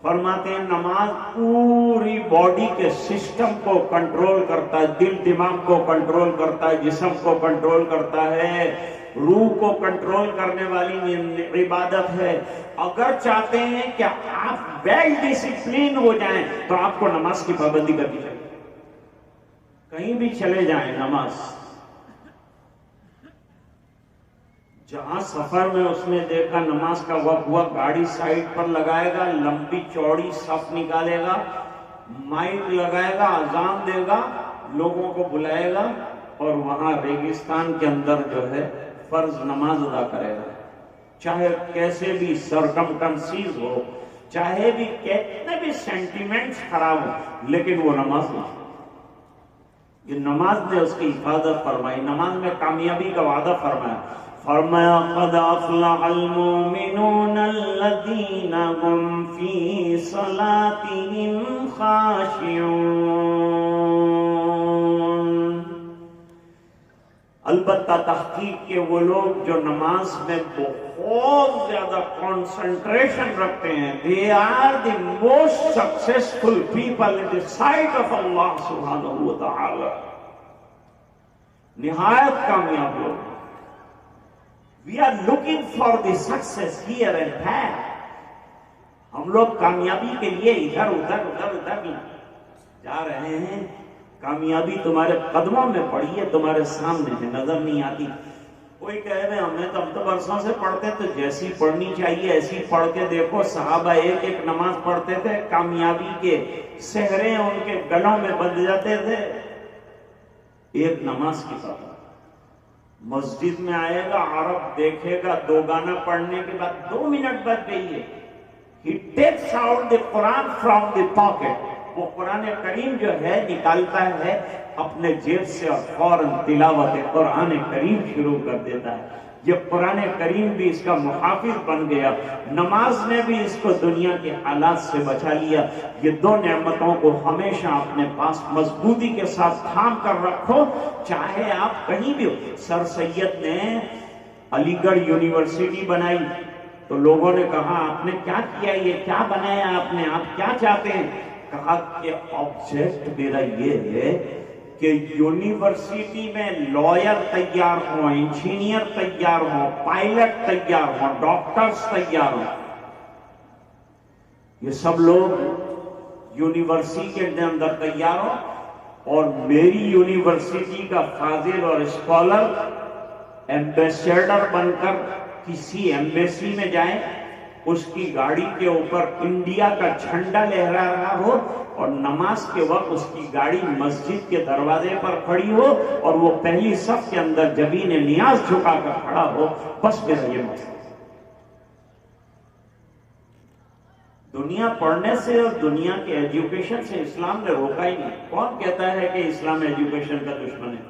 فرماتے ہیں نماز پوری باڈی کے سسٹم کو کنٹرول کرتا ہے، دل دماغ کو کنٹرول کرتا ہے، جسم کو کنٹرول کرتا ہے، روح کو کنٹرول کرنے والی عبادت ہے. اگر چاہتے ہیں کہ آپ ویل ڈسپلین ہو جائیں تو آپ کو نماز کی پابندی کرنی چاہیے. کہیں بھی چلے جائیں، نماز. جہاں سفر میں اس نے دیکھا نماز کا وقت ہوا، گاڑی سائڈ پر لگائے گا، لمبی چوڑی صف نکالے گا، مائک لگائے گا، اذان دے گا، لوگوں کو بلائے گا، اور وہاں ریگستان کے اندر جو ہے فرض نماز ادا کرے گا. چاہے کیسے بھی سرکمٹنسیز ہو، چاہے بھی کتنے بھی سینٹیمنٹس خراب ہو، لیکن وہ نماز نہیں. یہ نماز نے اس کی حفاظت فرمائی، نماز میں کامیابی کا وعدہ فرمایا. فرمایا قد افلح المؤمنون الذین هم فی صلاتهم خاشعون. البتہ تحقیق کے وہ لوگ جو نماز میں بہت زیادہ کنسنٹریشن رکھتے ہیں، they are the most successful people in the sight of Allah subhanahu wa ta'ala. نہایت کامیاب لوگ. We are looking for the success here and there. ہم لوگ کامیابی کے لیے ادھر ادھر جا رہے ہیں. کامیابی تمہارے قدموں میں پڑی ہے، تمہارے سامنے ہے، نظر نہیں آتی. کوئی کہہ رہے ہم تو برسوں سے پڑھتے تو جیسی پڑھنی چاہیے ایسی پڑھ کے دیکھو. صحابہ ایک ایک نماز پڑھتے تھے، کامیابی کے سہرے ان کے گلوں میں بندھ جاتے تھے. ایک نماز کی بات. مسجد میں آئے گا، عرب دیکھے گا 2 گانا پڑھنے کے بعد 2 منٹ بچ گئی ہے. He takes out the Quran from the pocket. وہ قرآن کریم جو ہے نکالتا ہے اپنے جیب سے اور فوراً تلاوت قرآن کریم شروع کر دیتا ہے. یہ قرآن کریم بھی اس کا محافظ بن گیا. نماز نے بھی اس کو دنیا کے حالات سے بچا لیا. یہ 2 نعمتوں کو ہمیشہ اپنے پاس مضبوطی کے ساتھ تھام کر رکھو، چاہے آپ کہیں بھی ہو. سر سید نے علی گڑھ یونیورسٹی بنائی تو لوگوں نے کہا آپ نے کیا کیا، یہ کیا بنایا آپ نے، آپ کیا چاہتے ہیں؟ کہا کہ آبجیکٹ میرا یہ ہے کہ یونیورسٹی میں لائر تیار ہوں، انجینئر تیار ہوں، پائلٹ تیار ہوں، ڈاکٹرز تیار ہوں. یہ سب لوگ یونیورسٹی کے اندر تیار ہوں، اور میری یونیورسٹی کا فاضل اور اسکالر ایمبیسیڈر بن کر کسی ایمبیسی میں جائیں، اس کی گاڑی کے اوپر انڈیا کا جھنڈا لہرا رہا ہو، اور نماز کے وقت اس کی گاڑی مسجد کے دروازے پر کھڑی ہو اور وہ پہلی صف کے اندر جبین نیاز جھکا کر کھڑا ہو. بس میرا یہ مسئلہ. دنیا پڑھنے سے اور دنیا کے ایجوکیشن سے اسلام نے روکا ہی نہیں. کون کہتا ہے کہ اسلام ایجوکیشن کا دشمن ہے؟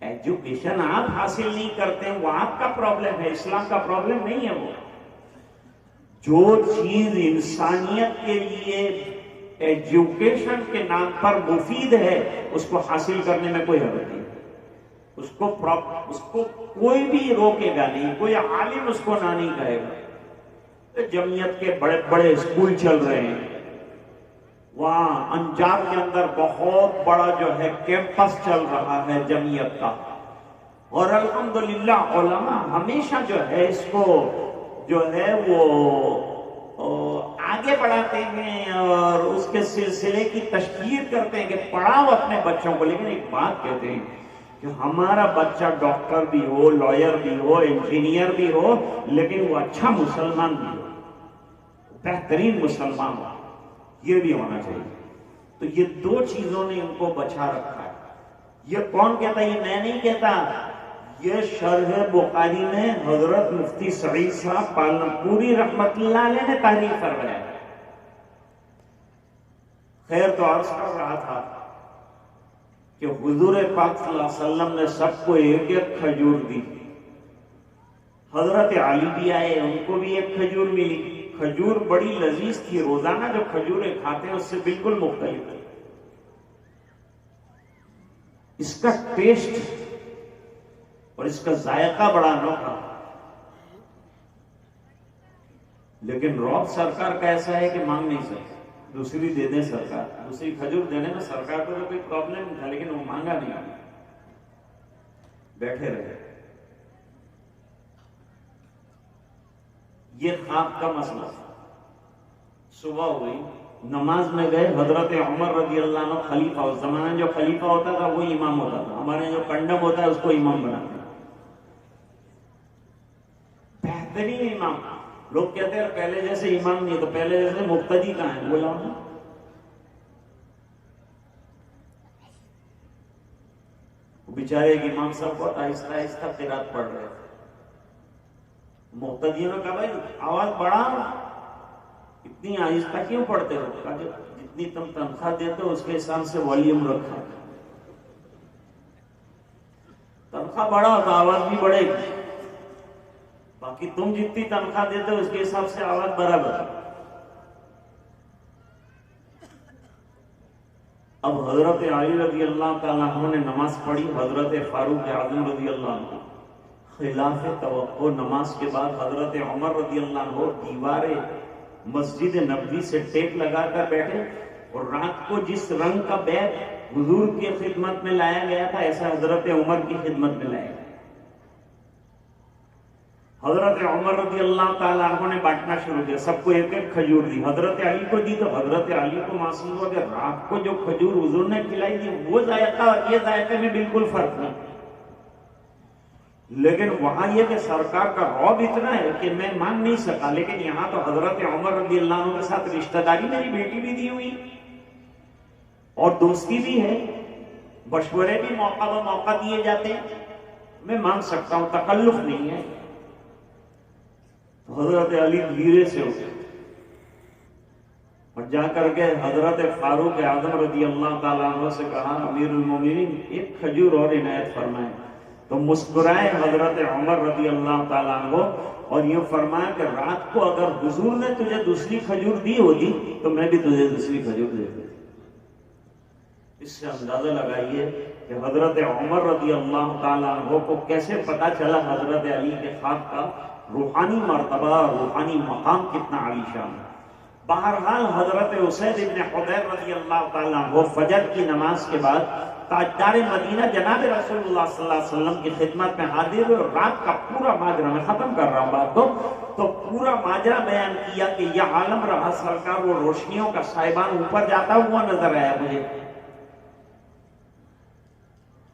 ایجوکیشن آپ حاصل نہیں کرتے ہیں وہ آپ کا پرابلم ہے، اسلام کا پرابلم نہیں ہے. وہ جو چیز انسانیت کے لیے ایجوکیشن کے نام پر مفید ہے اس کو حاصل کرنے میں کوئی حرج نہیں. اس کو کوئی بھی روکے گا نہیں، کوئی عالم اس کو نہ نہیں کہے گا۔ جمعیت کے بڑے بڑے اسکول چل رہے ہیں، وہاں انجار کے اندر بہت بڑا جو ہے کیمپس چل رہا ہے جمعیت کا، اور الحمدللہ علماء ہمیشہ جو ہے اس کو جو ہے وہ آگے بڑھاتے ہیں اور اس کے سلسلے کی تشہیر کرتے ہیں کہ پڑھاؤ اپنے بچوں کو۔ لیکن ایک بات کہتے ہیں کہ ہمارا بچہ ڈاکٹر بھی ہو، لائر بھی ہو، انجینئر بھی ہو، لیکن وہ اچھا مسلمان بھی ہو، بہترین مسلمان ہو، یہ بھی ہونا چاہیے۔ تو یہ دو چیزوں نے ان کو بچا رکھا ہے۔ یہ کون کہتا ہے؟ یہ میں نہیں کہتا، یہ شرح بخاری میں حضرت مفتی سعید صاحب پالنپوری رحمت اللہ علیہ نے تحریر فرمایا ہے۔ خیر تو عرض کر رہا تھا کہ حضور پاک صلی اللہ علیہ وسلم نے سب کو ایک ایک کھجور دی، حضرت علی بھی آئے، ان کو بھی ایک کھجور ملی۔ کھجور بڑی لذیذ تھی، روزانہ جو کھجوریں کھاتے ہیں اس سے بالکل مختلف ہے، اس کا ٹیسٹ اور اس کا ذائقہ بڑا انوکھا۔ لیکن رعب سرکار کا ایسا ہے کہ مانگ نہیں سکتے، دوسری دے دیں سرکار، دوسری کھجور دینے میں سرکار کو تو کوئی پرابلم نہیں تھا، لیکن وہ مانگا نہیں، بیٹھے رہے۔ یہ خواب کا مسئلہ تھا۔ صبح ہوئی، نماز میں گئے، حضرت عمر رضی اللہ عنہ خلیفہ، اس زمانے جو خلیفہ ہوتا تھا وہ امام ہوتا تھا، ہمارے جو کنڈم ہوتا ہے اس کو امام بناتے ہیں، بہترین امام۔ لوگ کہتے ہیں پہلے جیسے امام نہیں، تو پہلے جیسے مقتدی کہاں ہے؟ بولا ہوں، بیچارے ایک امام صاحب بہت آہستہ آہستہ قرات پڑھ رہے تھے، مقتدیوں نے کہا بھائی آواز بڑھا، اتنی آہستہ کیوں پڑھتے ہو؟ کہا جتنی تم تنخواہ دیتے ہو اس کے حساب سے والیوم رکھا، تنخواہ بڑھا تو آواز بھی بڑھے گی، باقی تم جتنی تنخواہ دیتے ہو اس کے حساب سے آواز برابر۔ اب حضرت علی رضی اللہ تعالیٰ عنہ نے نماز پڑھی، حضرت فاروق اعظم رضی اللہ عنہ خلاف توقع نماز کے بعد حضرت عمر رضی اللہ عنہ دیوار مسجد نبوی سے ٹیک لگا کر بیٹھے، اور رات کو جس رنگ کا بیگ حضور کی خدمت میں لایا گیا تھا ایسا حضرت عمر کی خدمت میں لایا گیا۔ حضرت عمر رضی اللہ تعالیٰ عنہ نے بانٹنا شروع کیا، سب کو ایک ایک کھجور دی، حضرت علی کو دی تو حضرت علی کو محسوس ہوا کہ رات کو جو کھجور حضور نے کھلائی تھی وہ ذائقہ اور یہ ذائقے میں بالکل فرق نہیں، لیکن وہاں یہ کہ سرکار کا رعب اتنا ہے کہ میں مان نہیں سکا۔ لیکن یہاں تو حضرت عمر رضی اللہ عنہ کے ساتھ رشتہ داری میری بیٹی بھی دی ہوئی اور دوستی بھی ہے، مشورے بھی موقع بہ موقع دیے جاتے ہیں، میں مان سکتا ہوں، تکلف نہیں ہے۔ حضرت علی دھیرے سے اٹھے اور جا کر کے حضرت فاروق اعظم رضی اللہ تعالیٰ عنہ سے کہا امیر المومنین ایک کھجور اور عنایت فرمائیں، تو مسکرائے حضرت عمر رضی اللہ تعالیٰ عنہ اور یہ فرمایا کہ رات کو اگر حضور نے تجھے دوسری کھجور دی ہوتی تو میں بھی تجھے دوسری کھجور دے دیتا۔ اس سے اندازہ لگائیے کہ حضرت عمر رضی اللہ تعالیٰ عنہ کو کیسے پتا چلا حضرت علی کے خواب کا روحانی مرتبہ، روحانی مقام کتنا عالی شان ہے۔ بہرحال حضرت اسید ابن حضیر رضی اللہ تعالیٰ عنہ فجر کی نماز کے بعد تاجدار مدینہ جناب رسول اللہ صلی اللہ علیہ وسلم کی خدمت میں حاضر ہوئے، اور رات کا پورا ماجرا، میں ختم کر رہا ہوں بات کو، تو پورا ماجرا بیان کیا کہ یہ عالم رہا سرکار، وہ روشنیوں کا سائبان اوپر جاتا ہوا نظر آیا مجھے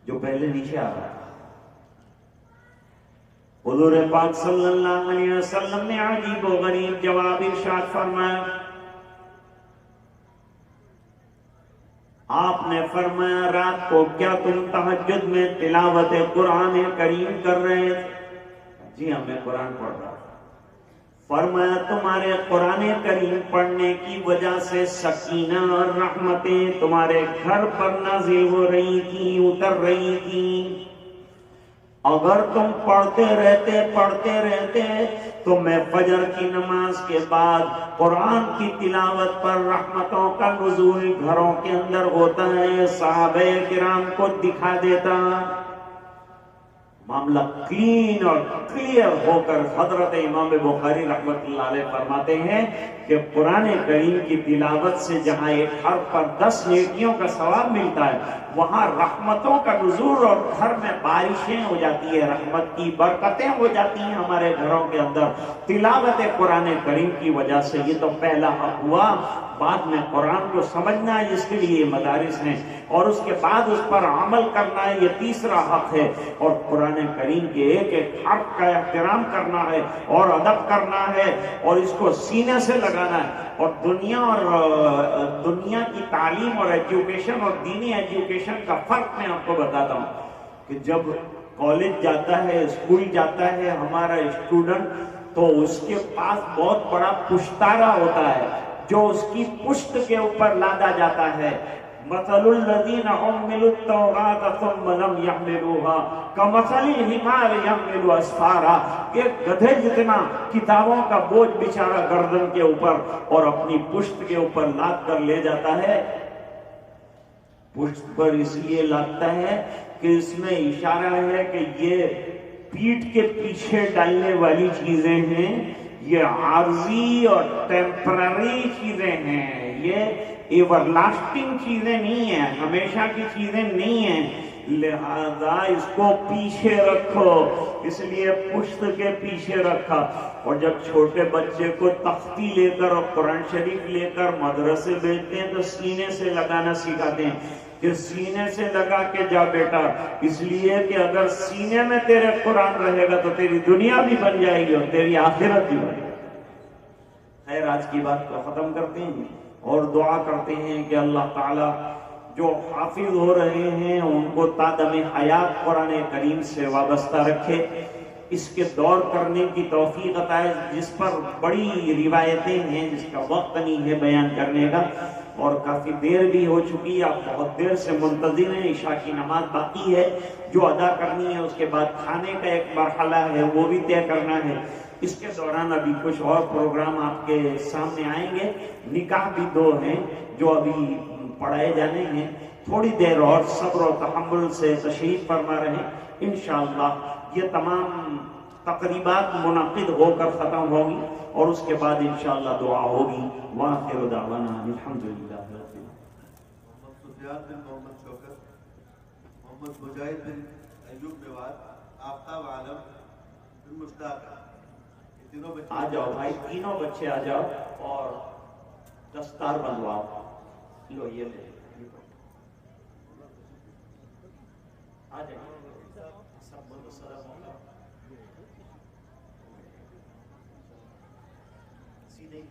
جو پہلے نیچے آ رہا تھا۔ حضور پاک صلی اللہ علیہ وسلم نے عجیب و غریب جواب ارشاد فرمایا۔ آپ نے فرمایا رات کو کیا تم تہجد میں تلاوت قرآن کریم کر رہے تھے؟ جی ہاں، میں قرآن پڑھ رہا تھا۔ فرمایا تمہارے قرآن کریم پڑھنے کی وجہ سے سکینہ اور رحمتیں تمہارے گھر پر نازل ہو رہی تھی، اتر رہی تھی۔ اگر تم پڑھتے رہتے تو میں فجر کی نماز کے بعد قرآن کی تلاوت پر رحمتوں کا نزول گھروں کے اندر ہوتا ہے، صحابہ کرام کو دکھا دیتا۔ معاملہ کلین اور کلیئر ہو کر حضرت امام بخاری رحمۃ اللہ علیہ فرماتے ہیں کہ قرآن کریم کی تلاوت سے جہاں ایک حرف پر 10 نیکیوں کا ثواب ملتا ہے، وہاں رحمتوں کا نزول اور گھر میں بارشیں ہو جاتی ہے، رحمت کی برکتیں ہو جاتی ہیں ہمارے گھروں کے اندر تلاوت قرآن کریم کی وجہ سے۔ یہ تو پہلا حق ہوا۔ بعد میں قرآن کو سمجھنا ہے، جس کے لیے یہ مدارس ہیں، اور اس کے بعد اس پر عمل کرنا ہے، یہ تیسرا حق ہے۔ اور قرآن کریم کے ایک ایک حرف کا احترام کرنا ہے اور ادب کرنا ہے اور اس کو سینے سے لگانا ہے۔ اور دنیا کی تعلیم اور ایجوکیشن اور دینی ایجوکیشن کا فرق میں آپ کو بتاتا ہوں کہ جب کالج جاتا ہے، اسکول جاتا ہے ہمارا اسٹوڈنٹ، تو اس کے پاس بہت بڑا پشتارا ہوتا ہے جو اس کی پشت کے اوپر لادا جاتا ہے۔ مثل الذین حملوا التوراۃ ثم لم يحملوها کمثل الحمار يحمل اسفارا، کہ گدھے جتنا کتابوں کا بوجھ بیچارہ گردن کے اوپر اور اپنی پشت کے اوپر لاد کر لے جاتا ہے۔ پشت پر اس لیے لاتا ہے کہ اس میں اشارہ ہے کہ یہ پیٹھ کے پیچھے ڈالنے والی چیزیں ہیں، یہ عارضی اور ٹیمپرری چیزیں ہیں، یہ ایور لاسٹنگ چیزیں نہیں ہیں، ہمیشہ کی چیزیں نہیں ہیں، لہذا اس کو پیچھے رکھو۔ اس لیے پشت کے پیچھے رکھا۔ اور جب چھوٹے بچے کو تختی لے کر اور قرآن شریف لے کر مدرسے بھیجتے ہیں تو سینے سے لگانا سکھاتے ہیں کہ سینے سے لگا کے جا بیٹا، اس لیے کہ اگر سینے میں تیرے قرآن رہے گا تو تیری دنیا بھی بن جائے گی اور تیری آخرت بھی بن جائے گی۔ خیر، آج کی بات کو ختم کرتے ہیں اور دعا کرتے ہیں کہ اللہ تعالیٰ جو حافظ ہو رہے ہیں ان کو تا دم حیات قرآن کریم سے وابستہ رکھے، اس کے دور کرنے کی توفیق عطائے، جس پر بڑی روایتیں ہیں جس کا وقت نہیں ہے بیان کرنے کا، اور کافی دیر بھی ہو چکی، آپ بہت دیر سے منتظر ہیں، عشاء کی نماز باقی ہے جو ادا کرنی ہے، اس کے بعد کھانے کا ایک مرحلہ ہے وہ بھی طے کرنا ہے۔ اس کے دوران ابھی کچھ اور پروگرام آپ کے سامنے آئیں گے، نکاح بھی 2 ہیں جو ابھی پڑھائے جانے ہیں، تھوڑی دیر اور صبر و تحمل سے تشریف فرما رہے ہیں، انشاءاللہ یہ تمام تقریبات منعقد ہو کر ختم ہوگی اور اس کے بعد انشاءاللہ دعا ہوگی۔ وآخر دعوانا الحمدللہ رب العالمین۔ محمد سفیان بن محمد شوکت، محمد مجاہد بن ایوب نواد، آفتاب عالم بن مشتاق، یہ تینوں بچے آ جاؤ بھائی، تینوں بچے آ جاؤ اور دستار بندواؤ۔ لو یہ لے آ جائیں سب بندو سلام ہوگا سیدھے